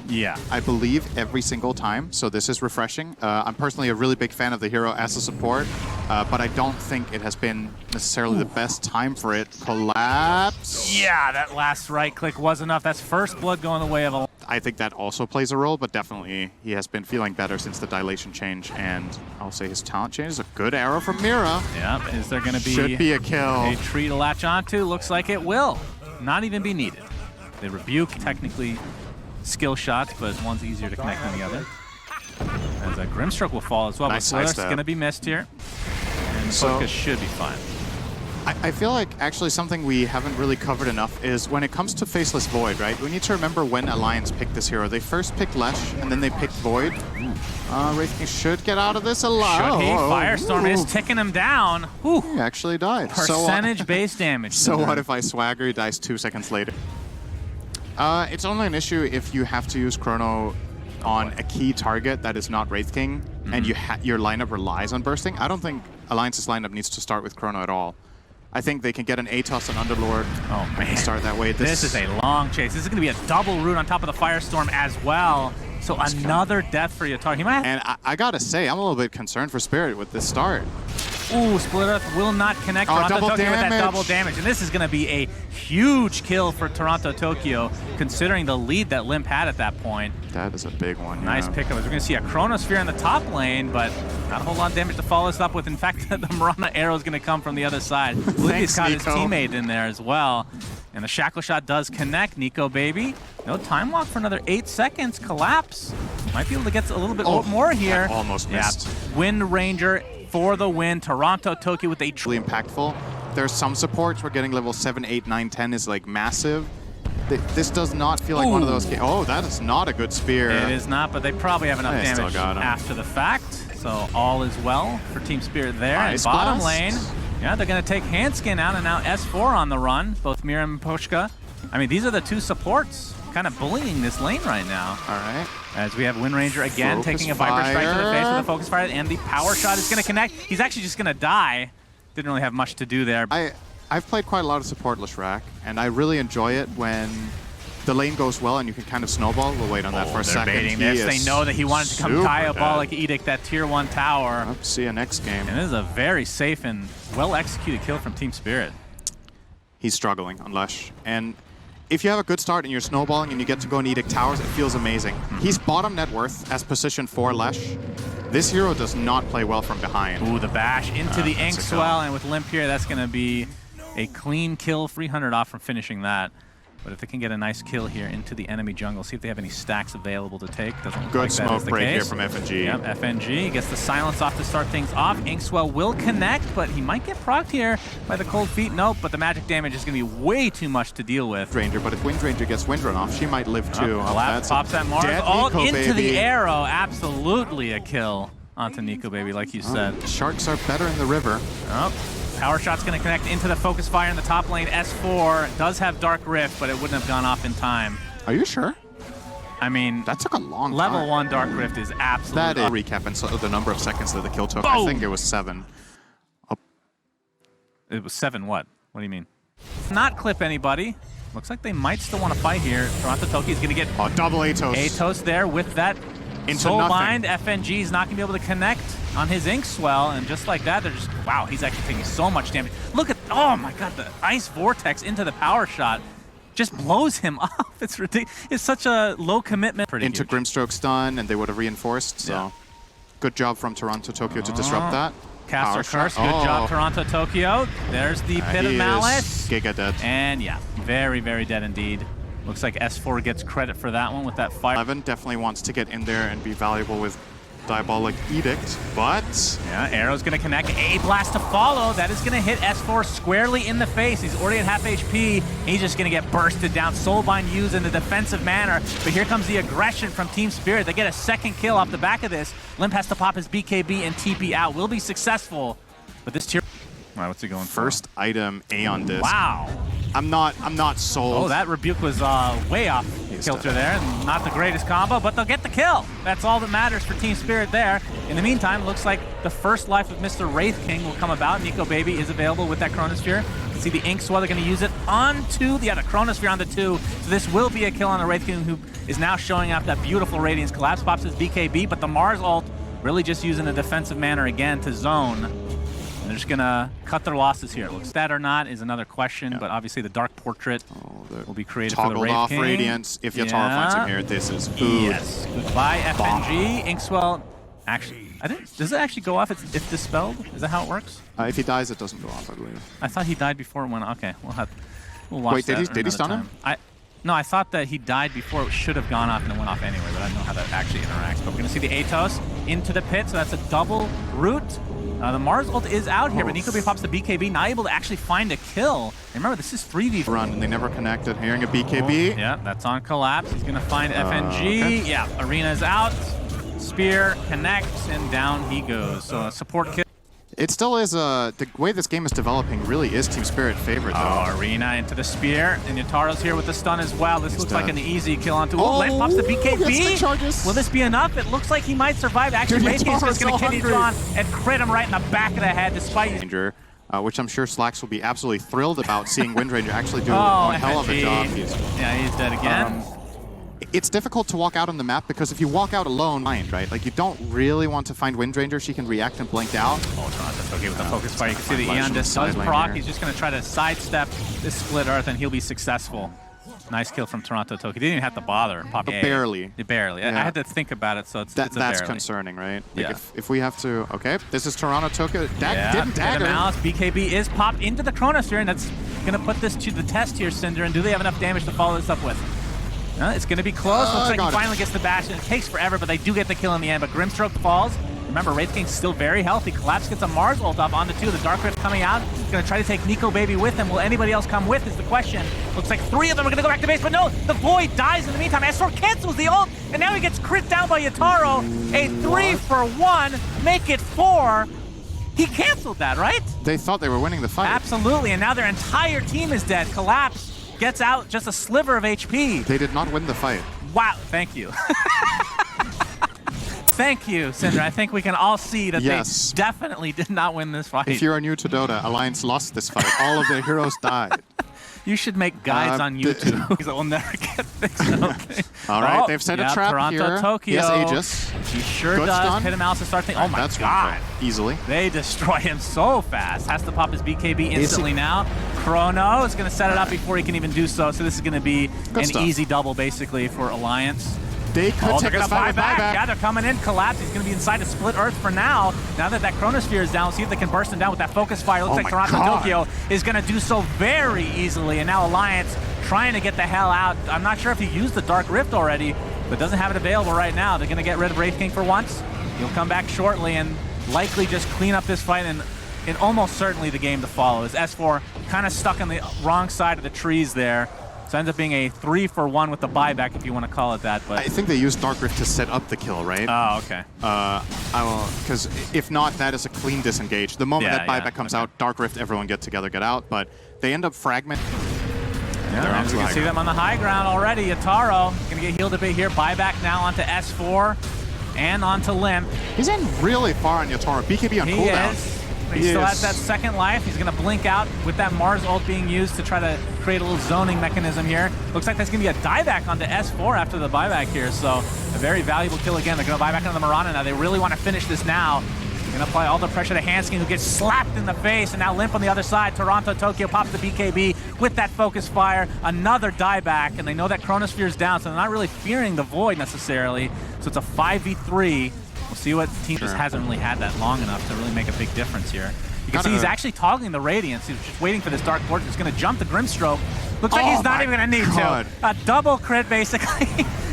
Yeah. I believe, every single time, so this is refreshing. I'm personally a really big fan of the hero as a support, but I don't think it has been necessarily the best time for it. Collapse. Yeah, that last right click was enough. That's first blood going the way of a... I think that also plays a role, but definitely he has been feeling better since the dilation change, and I'll say his talent change is a good arrow from Mira. Yeah, is there going to be... Should be a kill. A tree to latch onto? Looks like it will. Not even be needed. The rebuke, technically skill shots, but one's easier to connect than the other. As a Grimstroke will fall as well, nice but Slither's going to be missed here. And focus should be fine. I feel like actually something we haven't really covered enough is when it comes to Faceless Void, right? We need to remember when Alliance picked this hero. They first picked Lesh, and then they picked Void. Wraith King should get out of this alive. Should he? Firestorm is ticking him down. Whew. He actually died. Percentage-based damage. So what if I swagger, he dies 2 seconds later? It's only an issue if you have to use Chrono on a key target that is not Wraith King, and your lineup relies on bursting. I don't think Alliance's lineup needs to start with Chrono at all. I think they can get an Atos and Underlord and start that way. This is a long chase. This is going to be a double root on top of the Firestorm as well. So another death for Yatari. He might have... And I gotta say, I'm a little bit concerned for Spirit with this start. Ooh, Split Earth will not connect Toronto Tokyo with that double damage. And this is going to be a huge kill for Toronto Tokyo, considering the lead that Limp had at that point. That is a big one. Nice pickup. We're going to see a Chronosphere in the top lane, but not a whole lot of damage to follow this up with. In fact, the Mirana arrow is going to come from the other side. He's got his teammate in there as well. And the Shackle Shot does connect. Nico, baby. No time walk for another 8 seconds. Collapse. Might be able to get a little bit more here. Almost missed. Wind Ranger for the win. Toronto Tokyo with a truly impactful. There's some supports where getting level 7, 8, 9, 10 is like massive. This does not feel like one of those games. Oh, that is not a good spear. It is not, but they probably have enough damage after the fact. So all is well for Team Spirit there. And bottom lane, yeah, they're going to take Handskin out, and now S4 on the run, both Mira and Poshka. I mean, these are the two supports kind of bullying this lane right now. All right. As we have Wind Ranger again taking a Viper Strike to the face with a Focus Fire, and the Power Shot is going to connect. He's actually just going to die. Didn't really have much to do there. I've played quite a lot of support Leshrac, and I really enjoy it when the lane goes well and you can kind of snowball. We'll wait on that for a second. Baiting this. They know that he wanted to come Diabolic Edict, that tier 1 tower. Let's see you next game. And this is a very safe and well-executed kill from Team Spirit. He's struggling on Lesh. And if you have a good start and you're snowballing and you get to go and Edict towers, it feels amazing. He's bottom net worth as position 4 Lesh. This hero does not play well from behind. Ooh, the bash into the Inkswell, and with Limp here, that's going to be a clean kill, 300 off from finishing that. But if they can get a nice kill here into the enemy jungle, see if they have any stacks available to take. Doesn't look like that is the case. Good smoke break here from FNG. Yep, FNG gets the silence off to start things off. Inkswell will connect, but he might get procced here by the cold feet. Nope, but the magic damage is going to be way too much to deal with. Ranger, but if Wind Ranger gets Wind Run off, she might live too. Collapse pops that Mars. All into the arrow. Absolutely a kill onto Nico, baby, like you said. Sharks are better in the river. Oh. Power Shot's going to connect into the Focus Fire in the top lane. S4 does have Dark Rift, but it wouldn't have gone off in time. Are you sure? I mean, that took a long time. Level 1 Dark Rift is absolutely... That is recap and so the number of seconds that the kill took. I think it was 7. Oh. It was 7 what? What do you mean? Not clip anybody. Looks like they might still want to fight here. Toronto Tokyo is going to get... Oh, double Atos. Atos there with that Soulbind. FNG is not going to be able to connect on his Inkswell, and just like that, they're just, wow, he's actually taking so much damage. Look at, oh my god, the Ice Vortex into the Power Shot just blows him off. It's ridiculous. It's such a low commitment. Into Grimstroke stun, and they would have reinforced, so good job from Toronto Tokyo to disrupt that. Caster Curse, good job, Toronto Tokyo. There's the Pit of Malice. Giga dead. And yeah, very, very dead indeed. Looks like S4 gets credit for that one with that fire. 11 definitely wants to get in there and be valuable with Diabolic Edict, but... Yeah, Arrow's going to connect. A blast to follow. That is going to hit S4 squarely in the face. He's already at half HP. He's just going to get bursted down. Soulbind used in a defensive manner. But here comes the aggression from Team Spirit. They get a second kill off the back of this. Limp has to pop his BKB and TP out. Will be successful. But this tier... All right, what's he going for? First item, Aeon Disc. Wow. I'm not sold. Oh, that rebuke was way off. He's kilter there, and not the greatest combo, but they'll get the kill. That's all that matters for Team Spirit there. In the meantime, looks like the first life of Mr. Wraith King will come about. Nico Baby is available with that Chronosphere. You can see the Ink Swell, they're going to use it onto the Chronosphere on the 2. So this will be a kill on the Wraith King, who is now showing off that beautiful Radiance. Collapse pops his BKB, but the Mars ult really just using a defensive manner again to zone. And they're just gonna cut their losses here. Looks that or not is another question, but obviously the Dark Portrait will be created for the Wraith off King. Radiance. If Yatoro finds him here, this is food. Yes. Goodbye, FNG. Inkswell. Actually, does it actually go off if dispelled? Is that how it works? If he dies, it doesn't go off, I believe. I thought he died before it went. Okay, we'll watch Wait, that. did he stun him? No, I thought that he died before it should have gone off and it went off anyway, but I don't know how that actually interacts. But we're going to see the Atos into the pit, so that's a double root. The Mars ult is out here, but Nico Baby pops the BKB, not able to actually find a kill. And remember, this is 3v4. Run, and they never connected. Hearing a BKB. Yeah, that's on Collapse. He's going to find FNG. Okay. Yeah, Arena is out. Spear connects, and down he goes. So a support kill. It still is, the way this game is developing really is Team Spirit favorite, though. Oh, Arena into the Spear, and Yataro's here with the stun as well. This looks like an easy kill onto... Oh, Len pops the BKB. Will this be enough? It looks like he might survive. Actually, Wraith King's just going to continue on and crit him right in the back of the head, despite... Which I'm sure Slacks will be absolutely thrilled about seeing Windranger actually do one hell of a job. Yeah, he's dead again. It's difficult to walk out on the map because if you walk out alone, right? Like, you don't really want to find Windranger. She can react and blink out. Oh, Toronto's okay with the focus fire. You can see the Eon Disc does proc. He's just going to try to sidestep this split earth, and he'll be successful. Nice kill from Toronto Toki. He didn't even have to bother. Pop Barely. Barely. Yeah. I had to think about it, so it's a that's barely. concerning, right? Yeah. Like if we have to... Okay, this is Toronto Toki. Didn't dagger. Malice. BKB is popped into the Chronosphere, and that's going to put this to the test here, Cinder. And do they have enough damage to follow this up with? It's going to be close. Looks like he finally gets the bash, and it takes forever, but they do get the kill in the end. But Grimstroke falls. Remember, Wraith King's still very healthy. Collapse gets a Mars ult off onto 2. The Dark Rift coming out. He's going to try to take Nico Baby with him. Will anybody else come with is the question. Looks like 3 of them are going to go back to base, but no, the Void dies in the meantime. S4 cancels the ult, and now he gets crit down by Yataro. A 3-for-1, make it 4. He canceled that, right? They thought they were winning the fight. Absolutely, and now their entire team is dead. Collapse gets out just a sliver of HP. They did not win the fight. Wow, thank you. Thank you, Cinder. I think we can all see that they definitely did not win this fight. If you are new to Dota, Alliance lost this fight. All of their heroes died. You should make guides on YouTube because it will never get fixed. All right, they've set a trap Toronto, here. Tokyo. Yes, Aegis. He sure Good does. stun. Hit him out to start thinking. Oh my That's god. Easily. They destroy him so fast. Has to pop his BKB instantly now. Chrono is going to set it up before he can even do so. So this is going to be easy double basically for Alliance. They could take a buyback. Yeah, they're coming in. Collapse. He's going to be inside the split earth for now. Now that that Chronosphere is down, see if they can burst him down with that focus fire. Looks like Toronto Tokyo is going to do so very easily. And now Alliance trying to get the hell out. I'm not sure if he used the Dark Rift already, but doesn't have it available right now. They're going to get rid of Wraith King for once. He'll come back shortly and likely just clean up this fight and almost certainly the game to follow. Is S4 kind of stuck on the wrong side of the trees there. So it ends up being a 3-for-1 with the buyback, if you want to call it that. But I think they used Dark Rift to set up the kill, right? Oh, okay. Because if not, that is a clean disengage. The moment that buyback comes out, Dark Rift, everyone get together, get out. But they end up fragment. Yeah, we can see them on the high ground already. Yataro going to get healed a bit here. Buyback now onto S4 and onto Limp. He's in really far on Yataro. BKB on cooldown. He still has that second life. He's going to blink out with that Mars ult being used to try to create a little zoning mechanism here. Looks like that's going to be a dieback onto S4 after the buyback here. So a very valuable kill again. They're going to buy back into the Mirana now. They really want to finish this now. Going to apply all the pressure to Hanskin, who gets slapped in the face. And now Limp on the other side. Toronto Tokyo pops the BKB with that focus fire. Another dieback. And they know that Chronosphere is down, so they're not really fearing the Void necessarily. So it's a 5v3. We'll see what team just hasn't really had that long enough to really make a big difference here. You can see he's actually toggling the Radiance. He's just waiting for this Dark Portrait. He's going to jump the Grimstroke. Looks like he's not even going to need to. A double crit, basically.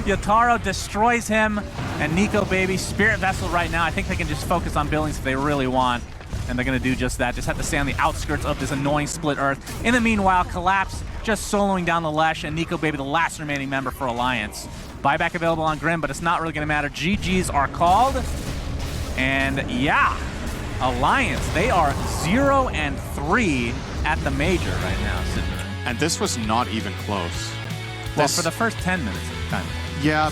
Yataro destroys him. And Nico Baby, Spirit Vessel right now. I think they can just focus on Billings if they really want. And they're going to do just that. Just have to stay on the outskirts of this annoying split earth. In the meanwhile, Collapse just soloing down the Lesh. And Nico Baby, the last remaining member for Alliance. Buyback available on Grim, but it's not really going to matter. GGs are called. And yeah, Alliance, they are 0-3 at the major right now, Sidney. And this was not even close. Well, for the first 10 minutes. Kind of. Yeah,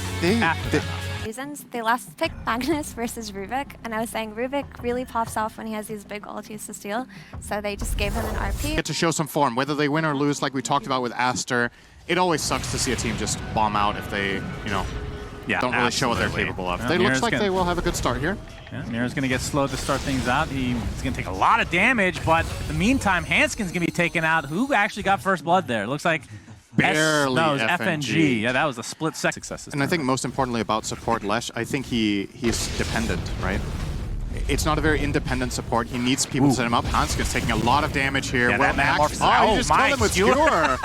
Reasons. They last picked Magnus versus Rubik, and I was saying Rubik really pops off when he has these big ultis to steal, so they just gave him an RP. get to show some form, whether they win or lose, like we talked about with Aster. It always sucks to see a team just bomb out if they, you know, don't really show what they're capable of. They looks like they will have a good start here. Yeah, Mira's going to get slowed to start things out. He's going to take a lot of damage, but in the meantime, Hanskin's going to be taken out. Who actually got first blood there? It looks like Barely no, it was FNG. Yeah, that was a split second success. And I think most importantly about support Lesh, I think he's dependent, right? It's not a very independent support. He needs people to set him up. Hanskin's taking a lot of damage here. Yeah, well, that Metamorphosis. you just killed him with Skewer.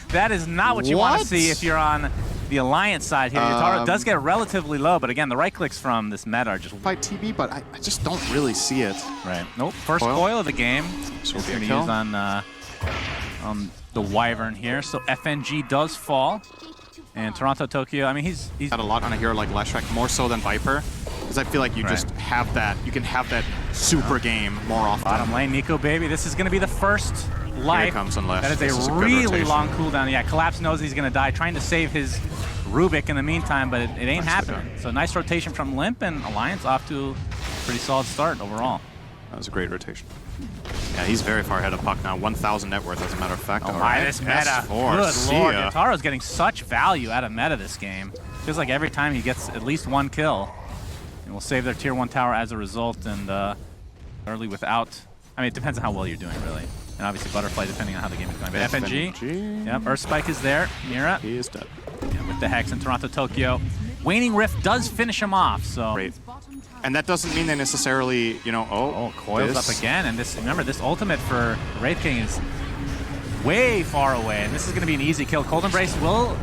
That is not what you want to see if you're on the Alliance side here. Yatoro does get relatively low, but again, the right clicks from this meta are just... Fight TB, but I just don't really see it. Right. Nope. First coil of the game. So we're going to use on the Wyvern here. So FNG does fall. And Toronto Tokyo, I mean, he's got a lot on a hero like Leshrac, more so than Viper. Because I feel like you just have that, you can have that super game more often. Bottom lane, Nico baby. This is going to be the first life. Here comes Unleashed. That is a really long cooldown. Yeah, Collapse knows he's going to die, trying to save his Rubik in the meantime, but it ain't happening. So nice rotation from Limp, and Alliance off to a pretty solid start overall. That was a great rotation. Yeah, he's very far ahead of Puck now. 1,000 net worth, as a matter of fact. Oh my, this meta. Good lord, Yataro's getting such value out of meta this game. Feels like every time he gets at least one kill. And will save their tier 1 tower as a result, and early without... I mean, it depends on how well you're doing, really. And obviously Butterfly, depending on how the game is going. But FNG, yep, Earth Spike is there. Mira. He is dead. Yeah, with the Hex in Toronto, Tokyo. Waning Rift does finish him off, so... Great. And that doesn't mean they necessarily, you know, coils up again, and this, remember, this ultimate for Wraith King is way far away, and this is going to be an easy kill. Cold Embrace will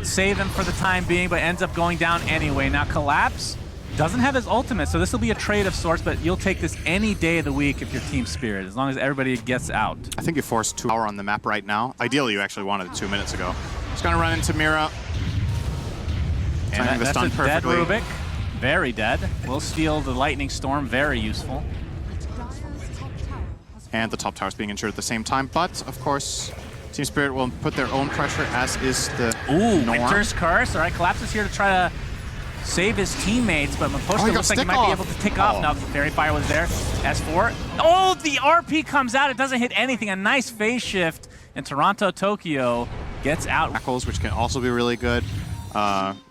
save him for the time being, but ends up going down anyway. Now Collapse doesn't have his ultimate, so this will be a trade of sorts, but you'll take this any day of the week if you're Team Spirit, as long as everybody gets out. I think you forced 2 hours on the map right now. Ideally, you actually wanted it 2 minutes ago. Just going to run into Mira. And that's a dead Rubik. Very dead. Will steal the Lightning Storm, very useful. And the top tower's being injured at the same time, but of course, Team Spirit will put their own pressure, as is the norm. Winter's Curse. All right, Collapse is here to try to save his teammates, but Maposhka looks like he might be able to tick off. Now, Fairy Fire was there. S4. Oh, the RP comes out. It doesn't hit anything. A nice phase shift, and Toronto Tokyo gets out. Shackles, which can also be really good.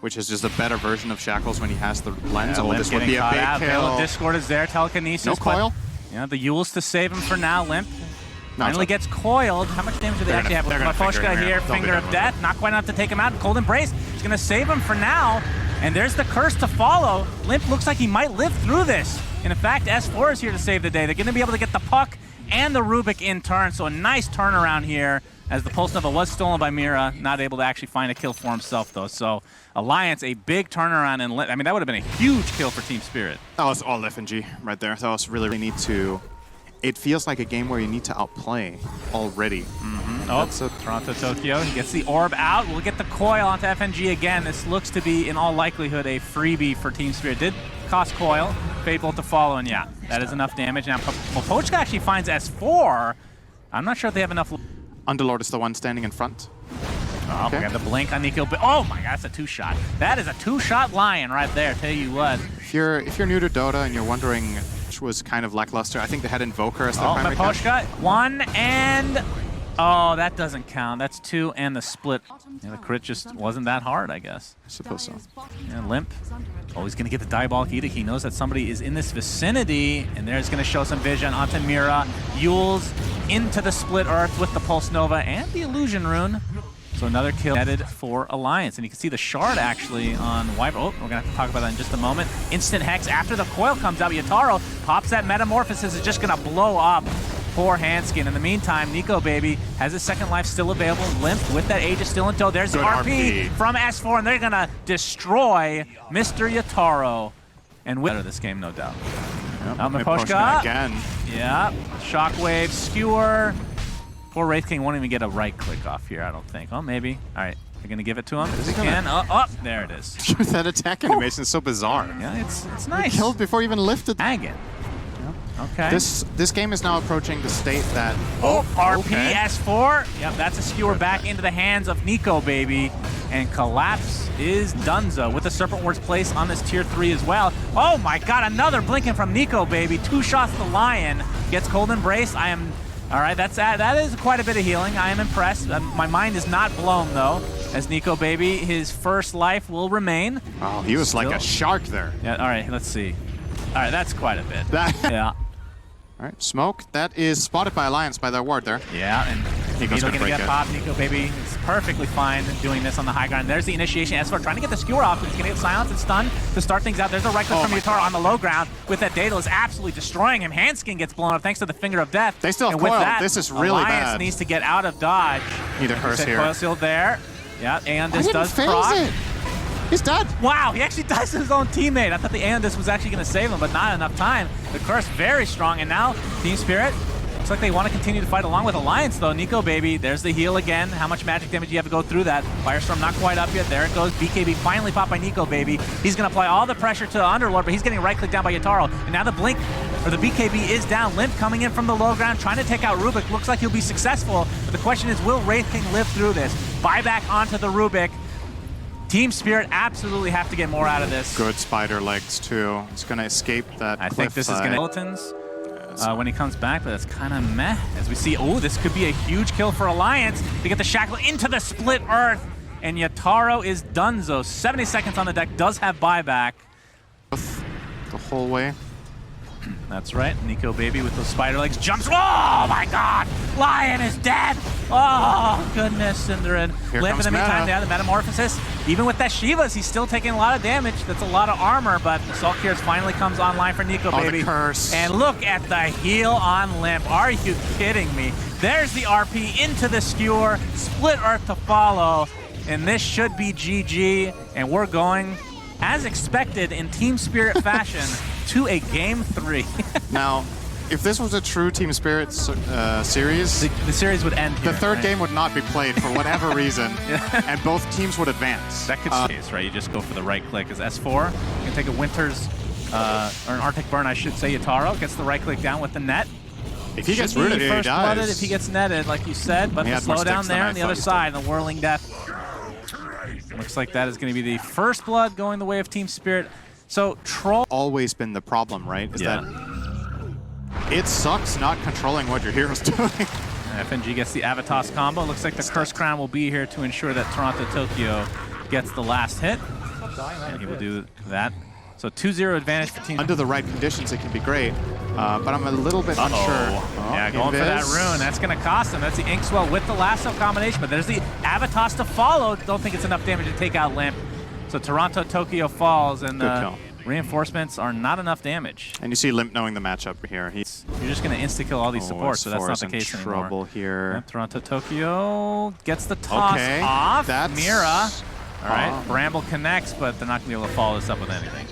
Which is just a better version of Shackles when he has the lens. Yeah, this would be a big kill. Discord is there, telekinesis. No coil? Yeah, the Yules to save him for now. Limp finally gets coiled. How much damage do they actually have? Maposhka here, Finger of Death. Not quite enough to take him out. Cold Embrace is going to save him for now. And there's the curse to follow. Limp looks like he might live through this. And in fact, S4 is here to save the day. They're going to be able to get the Puck and the Rubik in turn. So a nice turnaround here, as the Pulse Nova was stolen by Mira, not able to actually find a kill for himself, though. So Alliance, a big turnaround, and I mean, that would have been a huge kill for Team Spirit. That was all FNG right there. That was really need to... It feels like a game where you need to outplay already. Toronto Tokyo, he gets the orb out. We'll get the coil onto FNG again. This looks to be, in all likelihood, a freebie for Team Spirit. Did cost coil, Fable to follow, and yeah, that is enough damage. Now, Mapochka actually finds S4. I'm not sure if they have enough... Underlord is the one standing in front. Oh, okay. We got the blink on Nico. Oh my God, that's a 2-shot. That is a 2-shot lion right there, tell you what. If you're new to Dota and you're wondering which was kind of lackluster, I think they had Invoker as their primary Maposhka, 1 and... Oh, that doesn't count. That's 2 and the split. Yeah, the crit just wasn't that hard, I guess. I suppose so. Yeah, Limp. Oh, he's going to get the Diabolic Edict. He knows that somebody is in this vicinity, and there's going to show some vision onto Mira. Yules into the split Earth with the Pulse Nova and the Illusion Rune. So another kill netted for Alliance. And you can see the Shard actually on Wyvern. Oh, we're going to have to talk about that in just a moment. Instant Hex after the coil comes out. Yataro pops that Metamorphosis. Is just going to blow up poor Hanskin. In the meantime, Nico baby has his second life still available. Limp with that Aegis still in tow. There's the RP from S4, and they're going to destroy Mr. Yataro. And win this game, no doubt. Yep, Maposhka again. Yeah, Shockwave, Skewer. Poor Wraith King won't even get a right click off here, I don't think. Oh, maybe. All right, they're going to give it to him. They can. There it is. That attack animation is so bizarre. Yeah, it's nice. He killed before he even lifted. Dragon. Okay. This game is now approaching the state that RP okay. S4. Yep, that's a skewer back into the hands of Nico, baby. And Collapse is donezo with the Serpent Ward's place on this tier 3 as well. Oh my god, another blinking from Nico, baby. 2 shots to Lion. Gets Cold Embrace. I am... All right, that is quite a bit of healing. I am impressed. My mind is not blown, though, as Nico, baby, his first life will remain. Oh, he was like a shark there. Yeah, all right, let's see. All right, that's quite a bit. Yeah. All right, Smoke. That is spotted by Alliance by their ward there. Yeah, and Nico's gonna get popped. Nico, baby, is perfectly fine doing this on the high ground. There's the initiation. S4 trying to get the skewer off, but he's gonna get silenced and stunned to start things out. There's a right click from Yatoro on the low ground with that Daedalus absolutely destroying him. Handskin gets blown up thanks to the Finger of Death. They still have and with coil. that, This is really Alliance bad. Needs to get out of dodge. Neither curse here. Coil shield there. Yeah, and this does phase proc. it. He's dead. Wow, he actually dies to his own teammate. I thought the Aeondis was actually going to save him, but not enough time. The curse very strong, and now Team Spirit looks like they want to continue to fight along with Alliance, though. Nico, baby, there's the heal again. How much magic damage do you have to go through that? Firestorm not quite up yet. There it goes. BKB finally popped by Nico, baby. He's going to apply all the pressure to the Underlord, but he's getting right-clicked down by Yatoro. And now the Blink, or the BKB is down. Limp coming in from the low ground, trying to take out Rubik. Looks like he'll be successful, but the question is, will Wraith King live through this? Buyback onto the Rubik. Team Spirit absolutely have to get more out of this. Good spider legs, too. He's going to escape that I think this is going to Skeletons when he comes back, but that's kind of meh. As we see, oh, this could be a huge kill for Alliance to get the Shackle into the Split Earth. And Yatoro is donezo. 70 seconds on the deck, does have buyback. The whole way. That's right, Nico, baby, with those spider legs, jumps. Oh my god! Lion is dead! Oh, goodness, Cinderin. Limp in the meantime, yeah, the Metamorphosis. Even with that Shivas, he's still taking a lot of damage. That's a lot of armor, but the Salt Cures finally comes online for Nico, baby. The curse. And look at the heal on Limp. Are you kidding me? There's the RP into the skewer, Split Earth to follow, and this should be GG, and we're going, as expected, in Team Spirit fashion, to a Game 3. Now, if this was a true Team Spirit series, the series would end here. The third game would not be played for whatever reason, and both teams would advance. That could chase, right? You just go for the right click. As S4, you can take a Winter's, or an Arctic Burn, I should say. Yatoro gets the right click down with the net. If he gets rooted, he dies. If he gets netted, like you said, but the slowdown there on the other side, and the Whirling Death. Looks like that is going to be the first blood going the way of Team Spirit. So, Troll... Always been the problem, right? Is that it sucks not controlling what your hero's doing. FNG gets the Avatos combo. Looks like the Curse Crown will be here to ensure that Toronto Tokyo gets the last hit. And he will do that. So 2-0 advantage for Team... Under the right conditions, it can be great. But I'm a little bit unsure. Yeah, going for that rune. That's going to cost him. That's the Inkswell with the lasso combination. But there's the Avatos to follow. Don't think it's enough damage to take out Limp. So Toronto Tokyo falls, and reinforcements are not enough damage. And you see Limp knowing the matchup here. You're just going to insta-kill all these supports, so that's not the case anymore. Trouble here. Yeah, Toronto Tokyo gets the toss off. That's... Mira. All right, Bramble connects, but they're not going to be able to follow this up with anything.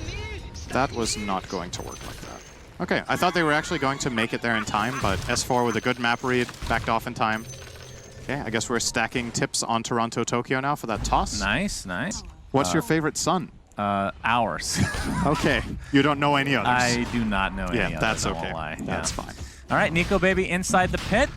That was not going to work like that. Okay, I thought they were actually going to make it there in time, but S4 with a good map read backed off in time. Okay, I guess we're stacking tips on Toronto Tokyo now for that toss. Nice, nice. What's your favorite son? Ours. Okay, you don't know any others. I do not know any others. Yeah, that's okay. I won't lie. That's fine. All right, Nico, baby, inside the pit.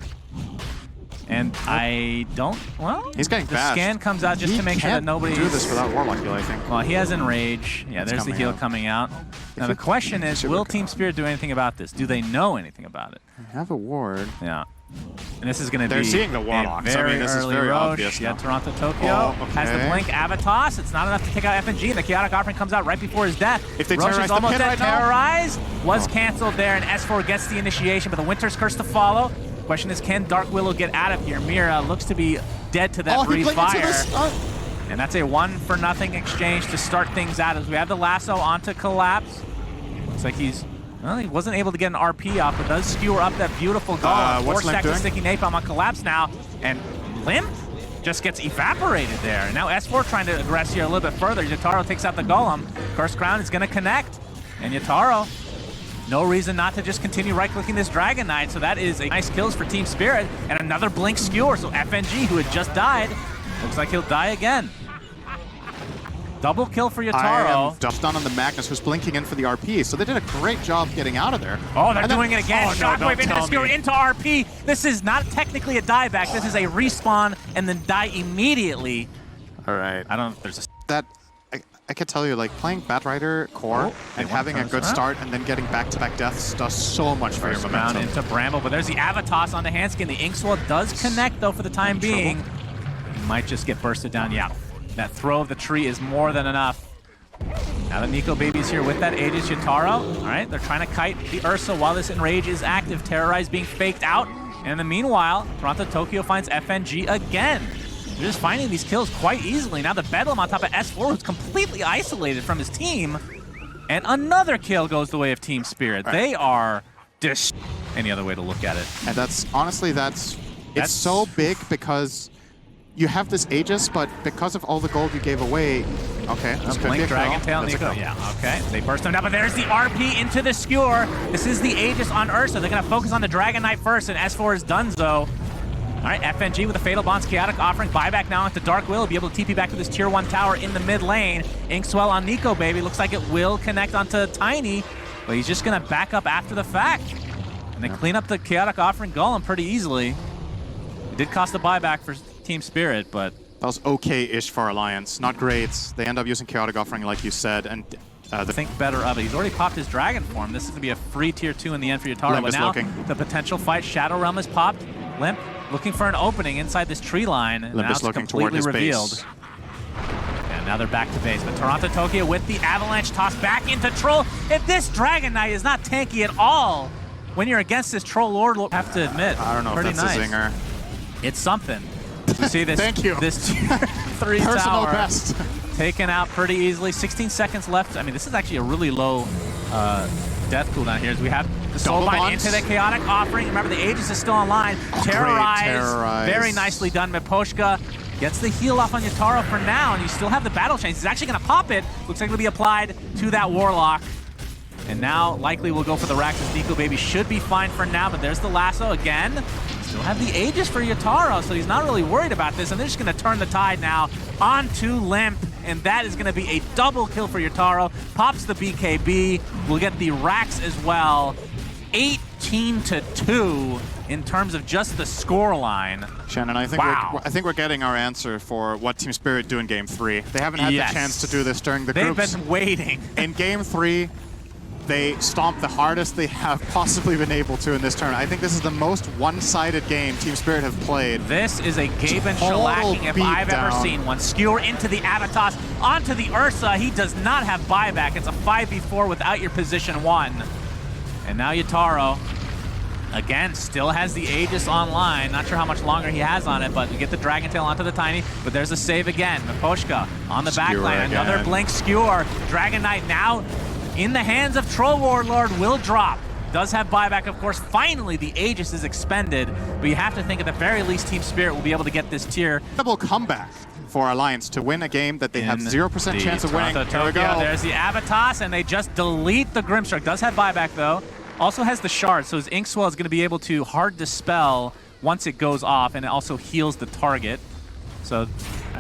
And I don't, well, he's getting the scan comes out just to make sure that nobody do this without Warlock heal, I think. Well, he has Enrage. Yeah, there's the heal coming out. Now the question is, will Team Spirit do anything about this? Do they know anything about it? I have a ward. Yeah. And this is going to be They're seeing the Warlocks. Very I mean, this is early very Roche. obvious Yeah, now. Toronto Tokyo has the blink Avatos. It's not enough to take out FNG. The Chaotic Offering comes out right before his death. If they Roche is almost dead. Terrorize was canceled there, and S4 gets the initiation, but the Winter's Curse to follow. Question is, can Dark Willow get out of here? Mira looks to be dead to that breathe fire. And that's a 1-for-0 exchange to start things out as we have the lasso onto Collapse. Looks like he's, well, he wasn't able to get an RP off, but does skewer up that beautiful golem. What's Limp doing? Sticky Napalm on Collapse now, and Limp just gets evaporated there. And now S4 trying to aggress here a little bit further. Yatoro takes out the golem. Curse Crown is going to connect, and Yatoro, no reason not to just continue right-clicking this Dragon Knight, so that is a nice kills for Team Spirit, and another blink skewer, so FNG, who had just died, looks like he'll die again. Double kill for I am Yatoro. just done on the Magnus, who's blinking in for the RP, so they did a great job getting out of there. Oh, they're And doing it again. Oh, no, Shockwave don't into the tell skewer, me. into RP. This is not technically a dieback. This is a respawn and then die immediately. All right. I don't know if there's a... That I could tell you, like playing Batrider core and having a good start and then getting back-to-back deaths does so much for your First round momentum. into Bramble, but there's the Avatos on the Handskin. The Inkswell does connect, though, for the time being. He might just get bursted down. Yeah, that throw of the tree is more than enough. Now that Nico Baby's here with that Aegis Yatoro. All right, they're trying to kite the Ursa while this Enrage is active. Terrorize being faked out. And in the meanwhile, Toronto Tokyo finds FNG again. They're just finding these kills quite easily. Now the Bedlam on top of S4, who's completely isolated from his team. And another kill goes the way of Team Spirit. Right. They are any other way to look at it. And that's, honestly, it's so big because you have this Aegis, but because of all the gold you gave away, okay, this could be Blink, a Dragon Tail, Nico. Yeah, okay. They burst him down, but there's the RP into the skewer. This is the Aegis on Ursa. They're going to focus on the Dragon Knight first, and S4 is donezo. All right, FNG with a Fatal Bonds, Chaotic offering buyback now into Dark Will. Be able to TP back to this tier 1 tower in the mid lane. Inkswell on Nico Baby. Looks like it will connect onto Tiny, but he's just going to back up after the fact. And they clean up the Chaotic offering Golem pretty easily. It did cost a buyback for Team Spirit, but... That was okay-ish for Alliance. Not great. They end up using Chaotic Offering, like you said, and think better of it. He's already popped his Dragon form. This is going to be a free tier 2 in the end for Yatoro. Limp but is now looking. The potential fight. Shadow Realm is popped. Limp looking for an opening inside this tree line. Limp now is it's looking toward completely his revealed. base. And now they're back to base. But Toronto Tokyo with the Avalanche toss back into Troll. If this Dragon Knight is not tanky at all, when you're against this Troll Lord, I have to admit, I don't know pretty if that's nice. a zinger. It's something. You see this, Thank you. This tier 3 Personal tower best. taken out pretty easily. 16 seconds left. I mean, this is actually a really low death cooldown here as we have the Soulbind into the Chaotic offering. Remember, the Aegis is still online. Terrorize. Very nicely done. Miposhka gets the heal off on Yatoro for now, and you still have the battle chains. He's actually going to pop it. Looks like it'll be applied to that Warlock. And now likely we'll go for the Raxus. Nico Baby should be fine for now, but there's the lasso again. Still have the Aegis for Yatoro, so he's not really worried about this, and they're just going to turn the tide now onto Limp, and that is going to be a double kill for Yatoro. Pops the BKB. We'll get the Rax as well. 18-2 in terms of just the score line. Shannon, I think we're getting our answer for what Team Spirit do in Game 3. They haven't had the chance to do this during the groups. They've been waiting. In Game 3, they stomped the hardest they have possibly been able to in this tournament. I think this is the most one-sided game Team Spirit have played. This is a Gaben shellacking if I've ever seen one. Skewer into the Avatos, onto the Ursa. He does not have buyback. It's a 5v4 without your position 1. And now Yatoro, again, still has the Aegis online. Not sure how much longer he has on it, but we get the Dragon Tail onto the Tiny. But there's a save again. Miposhka on the backline. Another blink skewer. Dragon Knight now in the hands of Troll Warlord will drop. Does have buyback, of course. Finally, the Aegis is expended, but you have to think at the very least Team Spirit will be able to get this tier. Double comeback for Alliance to win a game that they have 0% chance of winning. Here we go. There's the Avatos, and they just delete the Grimstruck. Does have buyback, though. Also has the shard, so his Inkswell is going to be able to hard dispel once it goes off, and it also heals the target. So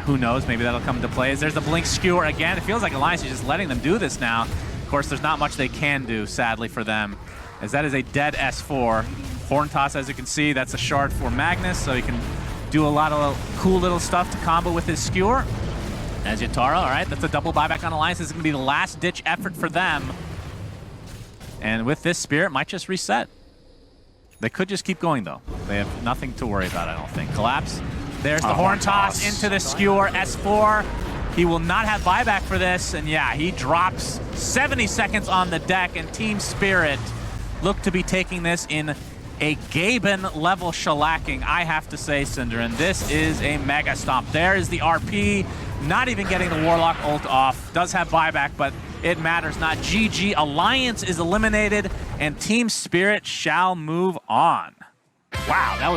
who knows, maybe that'll come into play. There's the blink skewer again. It feels like Alliance is just letting them do this now. Of course, there's not much they can do, sadly, for them, as that is a dead S4. Horn Toss, as you can see, that's a shard for Magnus, so he can do a lot of cool little stuff to combo with his skewer. As Yatoro, all right, that's a double buyback on Alliance. This is going to be the last-ditch effort for them. And with this, Spirit might just reset. They could just keep going, though. They have nothing to worry about, I don't think. Collapse. There's the Horn Toss into the skewer. S4. He will not have buyback for this, and yeah, he drops 70 seconds on the deck, and Team Spirit look to be taking this in a Gaben-level shellacking, I have to say, Cinder, and this is a mega stomp. There is the RP, not even getting the Warlock ult off. Does have buyback, but it matters not. GG, Alliance is eliminated, and Team Spirit shall move on. Wow, that was